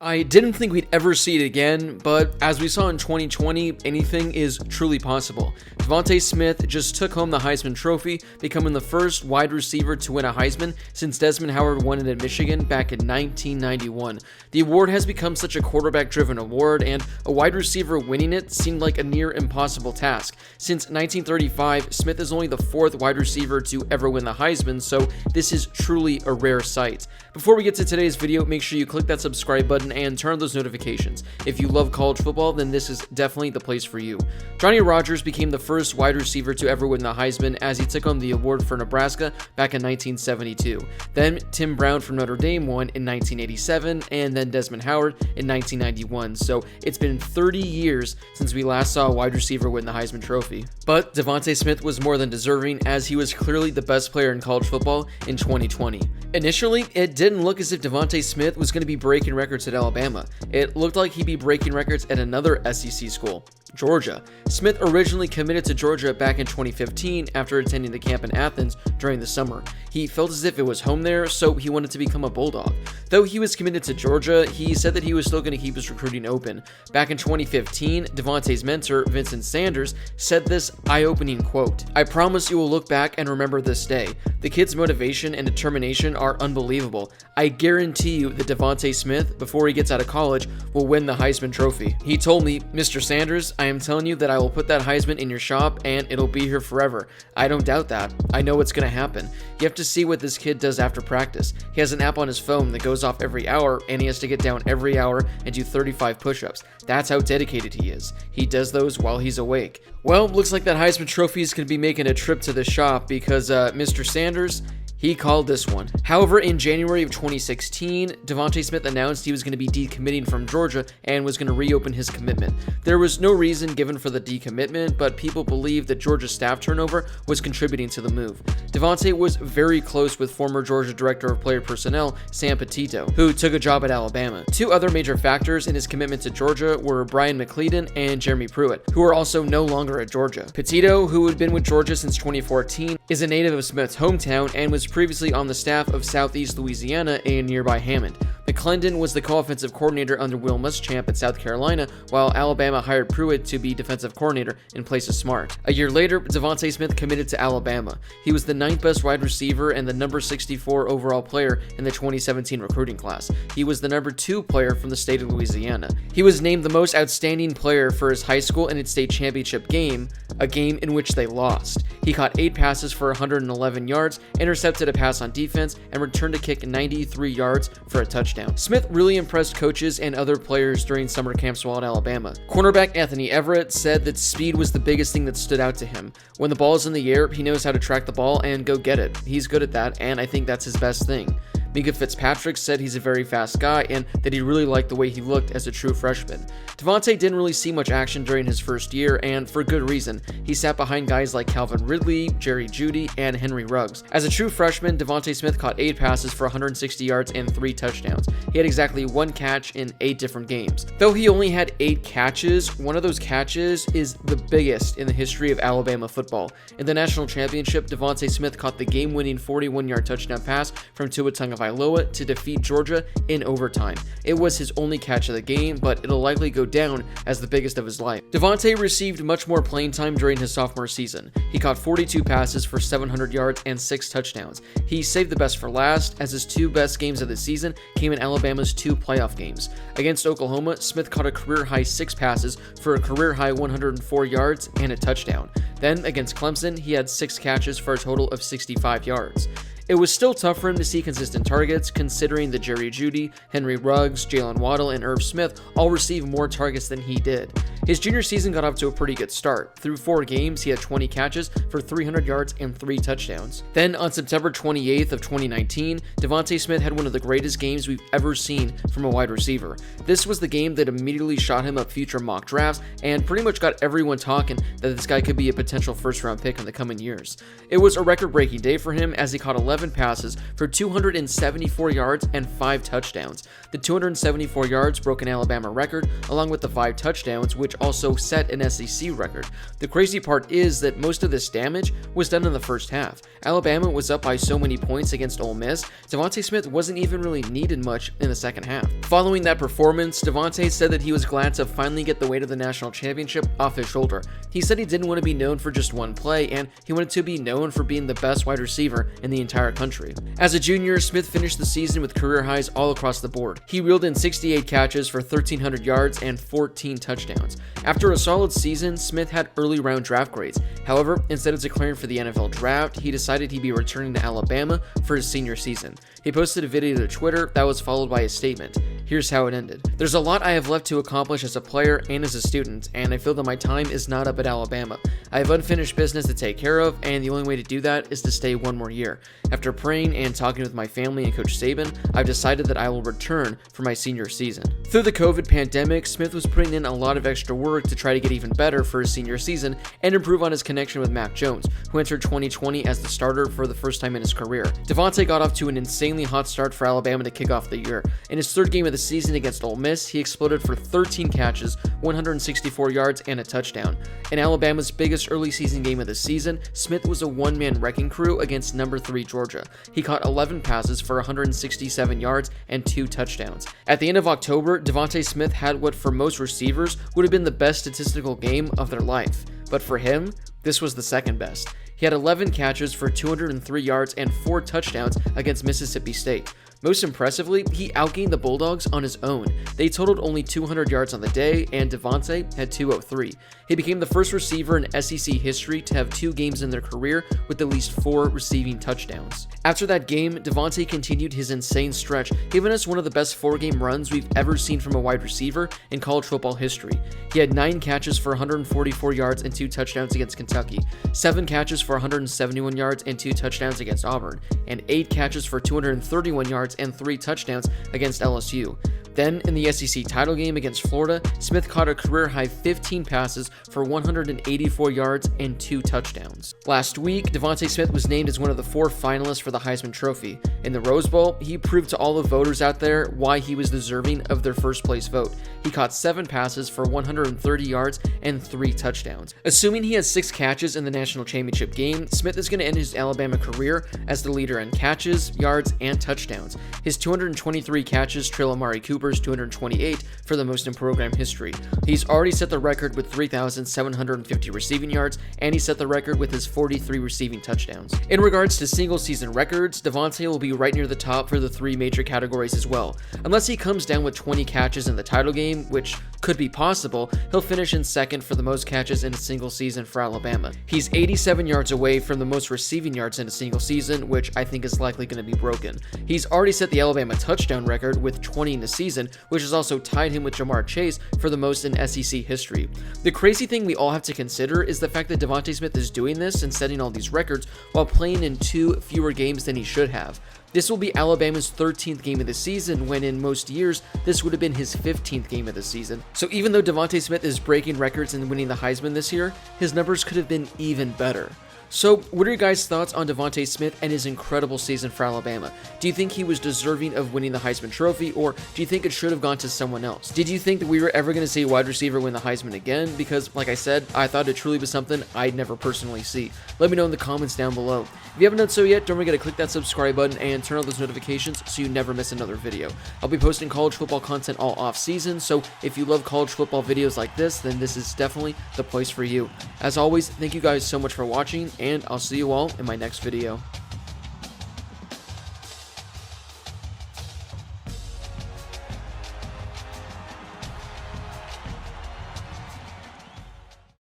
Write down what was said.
I didn't think we'd ever see it again, but as we saw in 2020, anything is truly possible. DeVonta Smith just took home the Heisman Trophy, becoming the first wide receiver to win a Heisman since Desmond Howard won it at Michigan back in 1991. The award has become such a quarterback-driven award, and a wide receiver winning it seemed like a near impossible task. Since 1935, Smith is only the fourth wide receiver to ever win the Heisman, so this is truly a rare sight. Before we get to today's video, make sure you click that subscribe button and turn on those notifications. If you love college football, then this is definitely the place for you. Johnny Rodgers became the first wide receiver to ever win the Heisman as he took home the award for Nebraska back in 1972. Then Tim Brown from Notre Dame won in 1987, and then Desmond Howard in 1991. So it's been 30 years since we last saw a wide receiver win the Heisman Trophy. But DeVonta Smith was more than deserving, as he was clearly the best player in college football in 2020. Initially, it didn't look as if DeVonta Smith was going to be breaking records at Alabama. It looked like he'd be breaking records at another SEC school, Georgia. Smith originally committed to Georgia back in 2015 after attending the camp in Athens during the summer. He felt as if it was home there, so he wanted to become a Bulldog. Though he was committed to Georgia, he said that he was still going to keep his recruiting open. Back in 2015, DeVonta's mentor, Vincent Sanders, said this eye-opening quote, "I promise you will look back and remember this day. The kid's motivation and determination are unbelievable. I guarantee you that DeVonta Smith, before he gets out of college, will win the Heisman Trophy." He told me, "Mr. Sanders, I am telling you that I will put that Heisman in your shop and it'll be here forever. I don't doubt that. I know what's going to happen. You have to see what this kid does after practice. He has an app on his phone that goes off every hour, and he has to get down every hour and do 35 push-ups. That's how dedicated he is. He does those while he's awake." Well, looks like that Heisman Trophy is going to be making a trip to the shop because Mr. Sanders, he called this one. However, in January of 2016, DeVonta Smith announced he was going to be decommitting from Georgia and was going to reopen his commitment. There was no reason given for the decommitment, but people believed that Georgia's staff turnover was contributing to the move. DeVonta was very close with former Georgia Director of Player Personnel, Sam Petito, who took a job at Alabama. Two other major factors in his commitment to Georgia were Brian McClellan and Jeremy Pruitt, who are also no longer at Georgia. Petito, who had been with Georgia since 2014, is a native of Smith's hometown and was previously on the staff of Southeast Louisiana, a nearby Hammond. McClellan was the co-offensive coordinator under Will Muschamp at South Carolina, while Alabama hired Pruitt to be defensive coordinator in place of Smart. A year later, DeVonta Smith committed to Alabama. He was the 9th best wide receiver and the number 64 overall player in the 2017 recruiting class. He was the number 2 player from the state of Louisiana. He was named the most outstanding player for his high school and its state championship game, a game in which they lost. He caught 8 passes for 111 yards, intercepted a pass on defense, and returned a kick 93 yards for a touchdown. Smith really impressed coaches and other players during summer camps while at Alabama. Cornerback Anthony Everett said that speed was the biggest thing that stood out to him. When the ball is in the air, he knows how to track the ball and go get it. He's good at that, and I think that's his best thing. Mika Fitzpatrick said he's a very fast guy and that he really liked the way he looked as a true freshman. DeVonta didn't really see much action during his first year, and for good reason. He sat behind guys like Calvin Ridley, Jerry Jeudy, and Henry Ruggs. As a true freshman, DeVonta Smith caught 8 passes for 160 yards and 3 touchdowns. He had exactly 1 catch in 8 different games. Though he only had 8 catches, one of those catches is the biggest in the history of Alabama football. In the national championship, DeVonta Smith caught the game-winning 41-yard touchdown pass from Tua Tagovailoa to defeat Georgia in overtime. It was his only catch of the game, but it'll likely go down as the biggest of his life. DeVonta received much more playing time during his sophomore season. He caught 42 passes for 700 yards and 6 touchdowns. He saved the best for last, as his 2 best games of the season came in Alabama's 2 playoff games. Against Oklahoma, Smith caught a career-high 6 passes for a career-high 104 yards and a touchdown. Then, against Clemson, he had 6 catches for a total of 65 yards. It was still tough for him to see consistent targets, considering that Jerry Jeudy, Henry Ruggs, Jalen Waddle, and Irv Smith all received more targets than he did. His junior season got off to a pretty good start. Through 4 games, he had 20 catches for 300 yards and 3 touchdowns. Then, on September 28th of 2019, DeVonta Smith had one of the greatest games we've ever seen from a wide receiver. This was the game that immediately shot him up future mock drafts and pretty much got everyone talking that this guy could be a potential first-round pick in the coming years. It was a record-breaking day for him as he caught 11 11 passes for 274 yards and 5 touchdowns. The 274 yards broke an Alabama record, along with the 5 touchdowns, which also set an SEC record. The crazy part is that most of this damage was done in the first half. Alabama was up by so many points against Ole Miss, DeVonta Smith wasn't even really needed much in the second half. Following that performance, DeVonta said that he was glad to finally get the weight of the national championship off his shoulder. He said he didn't want to be known for just one play, and he wanted to be known for being the best wide receiver in the entire country. As a junior, Smith finished the season with career highs all across the board. He reeled in 68 catches for 1,300 yards and 14 touchdowns. After a solid season, Smith had early round draft grades. However, instead of declaring for the NFL draft, he decided he'd be returning to Alabama for his senior season. He posted a video to Twitter that was followed by a statement. Here's how it ended. "There's a lot I have left to accomplish as a player and as a student, and I feel that my time is not up at Alabama. I have unfinished business to take care of, and the only way to do that is to stay one more year. After praying and talking with my family and Coach Saban, I've decided that I will return for my senior season." Through the COVID pandemic, Smith was putting in a lot of extra work to try to get even better for his senior season and improve on his connection with Mac Jones, who entered 2020 as the starter for the first time in his career. DeVonta got off to an insanely hot start for Alabama to kick off the year. In his third game of the season against Ole Miss, he exploded for 13 catches, 164 yards, and a touchdown. In Alabama's biggest early season game of the season, Smith was a one-man wrecking crew against number 3 Georgia. He caught 11 passes for 167 yards and 2 touchdowns. At the end of October, DeVonta Smith had what for most receivers would have been the best statistical game of their life. But for him, this was the second best. He had 11 catches for 203 yards and 4 touchdowns against Mississippi State. Most impressively, he outgained the Bulldogs on his own. They totaled only 200 yards on the day, and DeVonta had 203. He became the first receiver in SEC history to have 2 games in their career with at least 4 receiving touchdowns. After that game, DeVonta continued his insane stretch, giving us one of the best 4-game runs we've ever seen from a wide receiver in college football history. He had 9 catches for 144 yards and 2 touchdowns against Kentucky, 7 catches for 171 yards and 2 touchdowns against Auburn, and 8 catches for 231 yards and 3 touchdowns against LSU. Then, in the SEC title game against Florida, Smith caught a career-high 15 passes for 184 yards and 2 touchdowns. Last week, DeVonta Smith was named as one of the 4 finalists for the Heisman Trophy. In the Rose Bowl, he proved to all the voters out there why he was deserving of their first-place vote. He caught 7 passes for 130 yards and 3 touchdowns. Assuming he has 6 catches in the national championship game, Smith is going to end his Alabama career as the leader in catches, yards, and touchdowns. His 223 catches trail Amari Cooper's 228 for the most in program history. He's already set the record with 3,750 receiving yards, and he set the record with his 43 receiving touchdowns. In regards to single-season records, DeVonta will be right near the top for the 3 major categories as well. Unless he comes down with 20 catches in the title game, which could be possible, he'll finish in second for the most catches in a single season for Alabama. He's 87 yards away from the most receiving yards in a single season, which I think is likely going to be broken. He's already set the Alabama touchdown record with 20 in the season, which has also tied him with Jamar Chase for the most in SEC history. The crazy thing we all have to consider is the fact that DeVonta Smith is doing this and setting all these records while playing in 2 fewer games than he should have. This will be Alabama's 13th game of the season, when in most years, this would have been his 15th game of the season. So even though DeVonta Smith is breaking records and winning the Heisman this year, his numbers could have been even better. So, what are your guys' thoughts on DeVonta Smith and his incredible season for Alabama? Do you think he was deserving of winning the Heisman Trophy, or do you think it should have gone to someone else? Did you think that we were ever going to see a wide receiver win the Heisman again? Because, like I said, I thought it truly was something I'd never personally see. Let me know in the comments down below. If you haven't done so yet, don't forget to click that subscribe button and turn on those notifications so you never miss another video. I'll be posting college football content all off season, so if you love college football videos like this, then this is definitely the place for you. As always, thank you guys so much for watching, and I'll see you all in my next video.